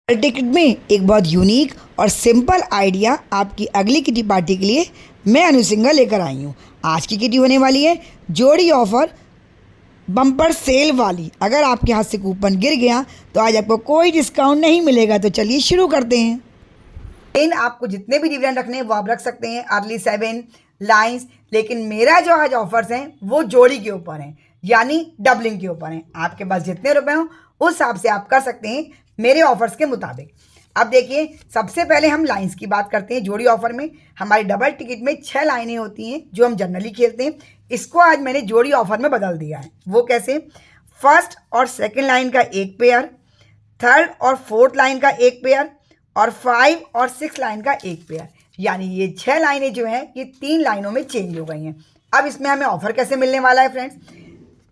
Ticket में एक बहुत यूनिक और सिंपल आइडिया आपकी अगली किटी पार्टी के लिए मैं अनुसिंगा लेकर आई हूँ। आज की किटी होने वाली है जोड़ी ऑफर बम्पर सेल वाली। अगर आपके हाथ से कूपन गिर गया तो आज आपको कोई डिस्काउंट नहीं मिलेगा। तो चलिए शुरू करते हैं। इन आपको जितने भी डिविडेंड रखने हैं वो आप रख सकते हैं, अर्ली 7 लाइन्स। लेकिन मेरा जो आज ऑफर्स हैं वो जोड़ी के ऊपर हैं, यानी डबलिंग के ऊपर हैं। आपके पास जितने रुपए हों उस हिसाब से आप कर सकते हैं मेरे ऑफर्स के मुताबिक। अब देखिए, सबसे पहले हम लाइन्स की बात करते हैं। जोड़ी ऑफर में हमारी डबल टिकट में 6 लाइनें होती हैं जो हम जनरली खेलते हैं। इसको आज मैंने जोड़ी ऑफर में बदल दिया है। वो कैसे? फर्स्ट और सेकंड लाइन का एक पेयर, थर्ड और फोर्थ लाइन का एक पेयर और 5 और 6 लाइन का एक पेयर, यानी ये 6 लाइनें जो हैं ये 3 लाइनों में चेंज हो गई हैं। अब इसमें हमें ऑफर कैसे मिलने वाला है फ्रेंड्स?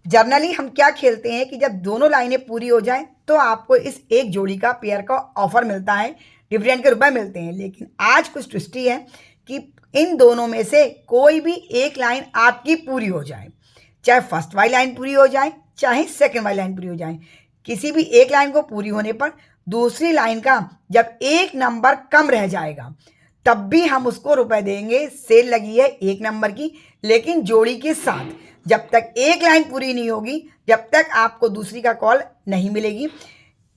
जनरली हम क्या खेलते हैं कि जब दोनों लाइनें पूरी हो जाएं तो आपको इस एक जोड़ी का पेयर का ऑफर मिलता है, डिविडेंड के रुपए मिलते हैं। लेकिन आज कुछ ट्विस्टी है कि इन दोनों में से कोई भी एक लाइन आपकी पूरी हो जाए, चाहे फर्स्ट वाली लाइन पूरी हो जाए चाहे सेकंड वाली लाइन पूरी हो जाए। किसी भी एक लाइन को पूरी होने पर दूसरी लाइन का जब एक नंबर कम रह जाएगा तब भी हम उसको रुपए देंगे। सेल लगी है एक नंबर की, लेकिन जोड़ी के साथ। जब तक एक लाइन पूरी नहीं होगी जब तक आपको दूसरी का कॉल नहीं मिलेगी।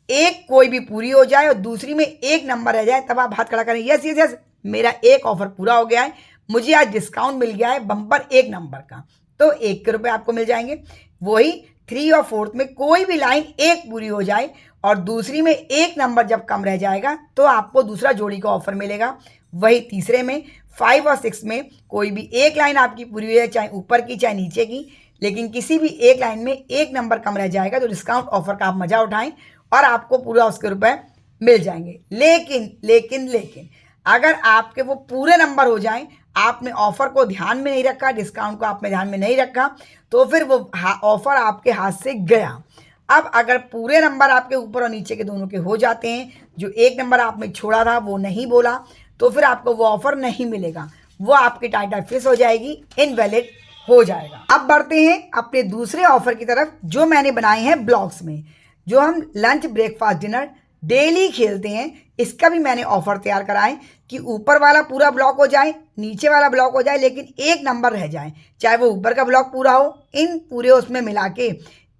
एक कोई भी पूरी हो जाए और दूसरी में एक नंबर रह जाए तब आप हाथ खड़ा करें, यस यस यस मेरा एक ऑफर पूरा हो गया है, मुझे आज डिस्काउंट मिल गया है बम्पर एक नंबर का, तो 1 के रुपए आपको मिल जाएंगे। वही 3 और 4 में कोई भी लाइन एक पूरी हो जाए और दूसरी में एक नंबर जब कम रह जाएगा तो आपको दूसरा जोड़ी का ऑफर मिलेगा। वही तीसरे में 5 और 6 में कोई भी एक लाइन आपकी पूरी हुई है, चाहे ऊपर की चाहे नीचे की, लेकिन किसी भी एक लाइन में एक नंबर कम रह जाएगा तो डिस्काउंट ऑफर का आप मजा उठाएं और आपको पूरा उसके रुपए मिल जाएंगे। लेकिन लेकिन लेकिन अगर आपके वो पूरे नंबर हो जाएं, आपने ऑफर को ध्यान में नहीं रखा, डिस्काउंट को आपने ध्यान में नहीं रखा, तो फिर वो ऑफर आपके हाथ से गया। अब अगर पूरे नंबर आपके ऊपर और नीचे के दोनों के हो जाते हैं, जो एक नंबर आपने छोड़ा था वो नहीं बोला, तो फिर आपको वो ऑफर नहीं मिलेगा, वो आपकी टाइटल फिक्स हो जाएगी, इनवैलिड हो जाएगा। अब बढ़ते हैं अपने दूसरे ऑफर की तरफ जो मैंने बनाए हैं ब्लॉक्स में, जो हम लंच ब्रेकफास्ट डिनर डेली खेलते हैं। इसका भी मैंने ऑफर तैयार कराए कि ऊपर वाला पूरा ब्लॉक हो जाए, नीचे वाला ब्लॉक हो जाए, लेकिन एक नंबर रह जाए, चाहे वो ऊपर का ब्लॉक पूरा हो। इन पूरे उसमें मिला के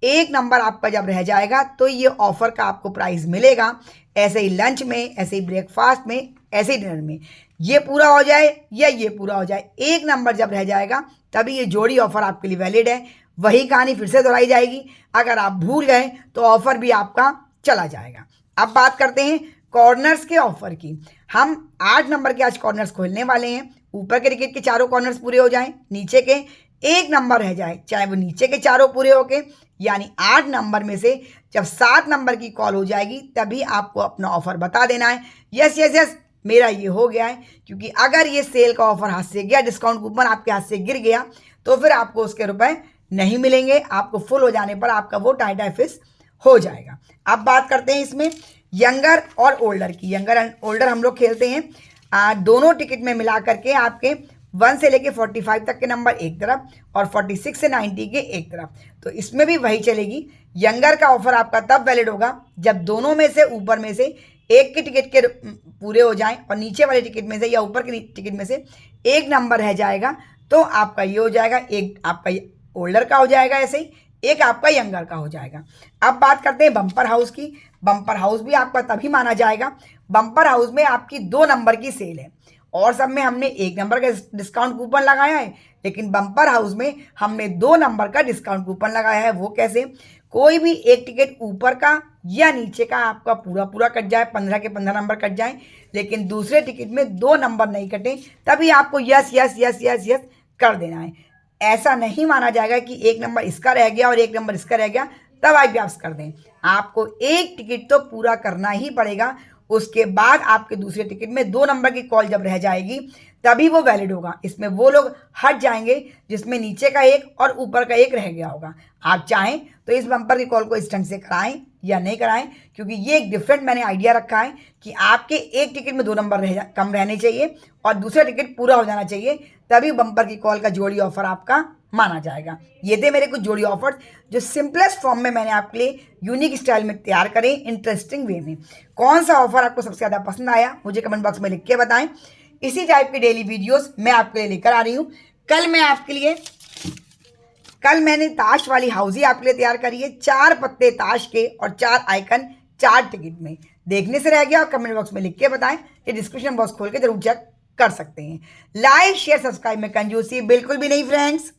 एक नंबर आपका जब रह जाएगा तो ये ऑफर का आपको प्राइस मिलेगा। ऐसे ही लंच में, ऐसे ही ब्रेकफास्ट में, ऐसे ही डिनर में ये पूरा हो जाए या ये पूरा हो जाए, एक नंबर जब रह जाएगा तभी ये जोड़ी ऑफर आपके लिए वैलिड है। वही कहानी फिर से दोहराई जाएगी, अगर आप भूल गए तो ऑफर भी आपका चला जाएगा। अब बात करते हैं कॉर्नर्स के ऑफर की। हम 8 नंबर के आज कॉर्नर्स खोलने वाले हैं। ऊपर के टिकट के चारों कॉर्नर्स पूरे हो जाएं, नीचे के एक नंबर रह जाए, चाहे वो नीचे के चारों पूरे हो के, यानी 8 नंबर में से जब 7 नंबर की कॉल हो जाएगी तभी आपको अपना ऑफर बता देना है, यस यस यस मेरा ये हो गया है। क्योंकि अगर ये सेल का ऑफर हाथ से गया, डिस्काउंट कूपन आपके हाथ से गिर गया, तो फिर आपको उसके रुपए नहीं मिलेंगे। आपको फुल हो जाने पर आपका वो टाइटल फिक्स हो जाएगा। अब बात करते हैं इसमें यंगर और ओल्डर की। यंगर एंड ओल्डर हम लोग खेलते हैं दोनों टिकट में मिला करके आपके 1 से लेके 45 तक के नंबर एक तरफ और 46 से 90 के एक तरफ। तो इसमें भी वही चलेगी। यंगर का ऑफर आपका तब वैलिड होगा जब दोनों में से ऊपर में से एक के टिकट के पूरे हो जाएं और नीचे वाले टिकट में से या ऊपर के टिकट में से एक नंबर रह जाएगा, तो आपका ये हो जाएगा, एक आपका ओल्डर का हो जाएगा, ऐसे ही एक आपका यंगर का हो जाएगा। अब बात करते हैं बम्पर हाउस की। बम्पर हाउस भी आपका तभी माना जाएगा, बम्पर हाउस में आपकी 2 नंबर की सेल है और सब में हमने 1 नंबर का डिस्काउंट कूपन लगाया है, लेकिन बम्पर हाउस में हमने 2 नंबर का डिस्काउंट कूपन लगाया है। वो कैसे? कोई भी एक टिकट ऊपर का या नीचे का आपका पूरा पूरा कट जाए, 15 के 15 नंबर कट जाए, लेकिन दूसरे टिकट में 2 नंबर नहीं कटे, तभी आपको yes yes yes yes yes कर देना है। ऐसा नहीं माना जाएगा कि एक नंबर इसका रह गया और एक नंबर इसका रह गया तब आप वापस कर दें। आपको एक टिकट तो पूरा करना ही पड़ेगा, उसके बाद आपके दूसरे टिकट में 2 नंबर की कॉल जब रह जाएगी तभी वो वैलिड होगा। इसमें वो लोग हट जाएंगे जिसमें नीचे का एक और ऊपर का एक रह गया होगा। आप चाहें तो इस बम्पर की कॉल को इस ढंग से कराएं या नहीं कराएं, क्योंकि ये एक डिफरेंट मैंने आइडिया रखा है कि आपके एक टिकट में 2 नंबर कम रहने चाहिए और दूसरा टिकट पूरा हो जाना चाहिए, तभी बम्पर की कॉल का जोड़ी ऑफर आपका माना जाएगा। ये थे मेरे कुछ जोड़ी ऑफर्स जो सिंपलेस्ट फॉर्म में मैंने आपके लिए यूनिक स्टाइल में तैयार करे, इंटरेस्टिंग वे में। कौन सा ऑफर आपको सबसे ज़्यादा पसंद आया मुझे कमेंट बॉक्स में लिख के बताएं। इसी टाइप की डेली वीडियोस मैं आपके लिए लेकर आ रही हूँ। कल मैंने ताश वाली हाउसी आपके लिए तैयार करी है, 4 पत्ते ताश के और 4 आइकन 4 टिकट में। देखने से रह गया और कमेंट बॉक्स में लिख के बताएं, ये डिस्क्रिप्शन बॉक्स खोल के जरूर चेक कर सकते हैं। लाइक शेयर सब्सक्राइब में कंजूसी बिल्कुल भी नहीं फ्रेंड्स।